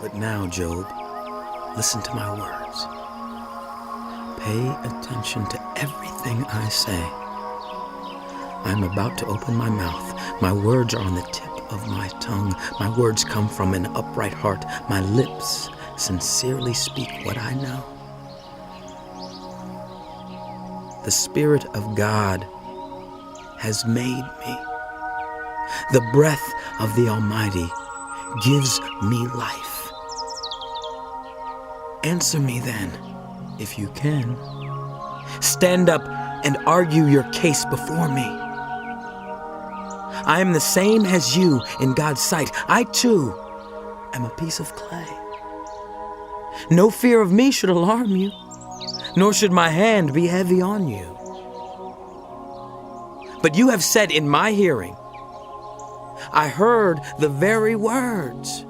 But now, Job, listen to my words. Pay attention to everything I say. I am about to open my mouth. My words are on the tip of my tongue. My words come from an upright heart. My lips sincerely speak what I know. The Spirit of God has made me. The breath of the Almighty gives me life. Answer me then, if you can. Stand up and argue your case before me. I am the same as you in God's sight. I too am a piece of clay. No fear of me should alarm you, nor should my hand be heavy on you. But you have said in my hearing, I heard the very words.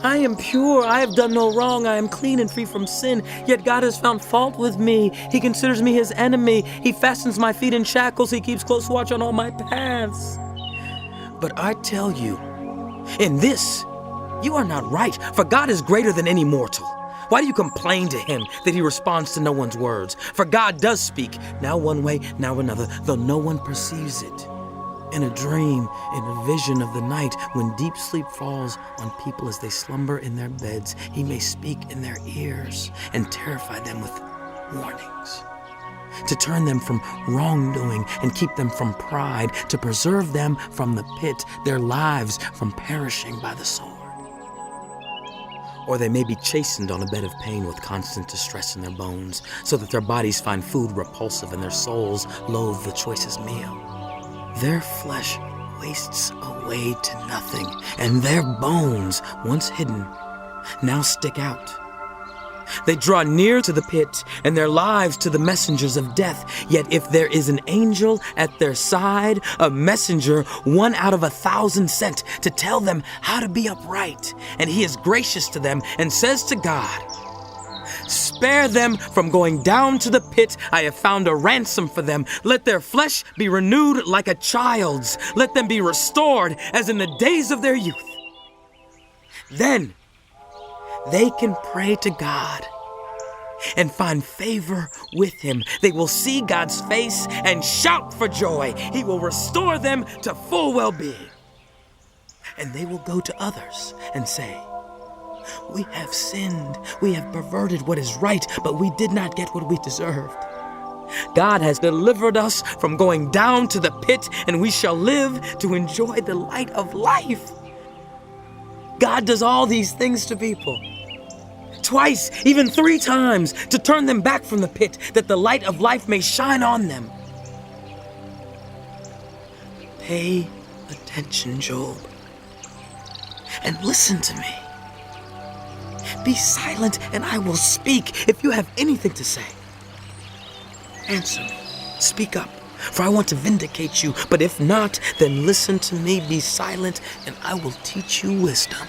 I am pure, I have done no wrong, I am clean and free from sin, yet God has found fault with me. He considers me his enemy. He fastens my feet in shackles. He keeps close watch on all my paths. But I tell you, in this, you are not right, for God is greater than any mortal. Why do you complain to him that he responds to no one's words? For God does speak, now one way, now another, though no one perceives it. In a dream, in a vision of the night, when deep sleep falls on people as they slumber in their beds, he may speak in their ears and terrify them with warnings, to turn them from wrongdoing and keep them from pride, to preserve them from the pit, their lives from perishing by the sword. Or they may be chastened on a bed of pain with constant distress in their bones, so that their bodies find food repulsive and their souls loathe the choicest meal. Their flesh wastes away to nothing, and their bones, once hidden, now stick out. They draw near to the pit, and their lives to the messengers of death. Yet if there is an angel at their side, a messenger, 1 out of 1,000 sent, to tell them how to be upright, and he is gracious to them, and says to God, spare them from going down to the pit. I have found a ransom for them. Let their flesh be renewed like a child's. Let them be restored as in the days of their youth. Then they can pray to God and find favor with him. They will see God's face and shout for joy. He will restore them to full well-being. And they will go to others and say, we have sinned. We have perverted what is right, but we did not get what we deserved. God has delivered us from going down to the pit, and we shall live to enjoy the light of life. God does all these things to people. Twice, even 3 times, to turn them back from the pit, that the light of life may shine on them. Pay attention, Job, and listen to me. Be silent, and I will speak. If you have anything to say, answer me. Speak up, for I want to vindicate you. But if not, then listen to me. Be silent, and I will teach you wisdom.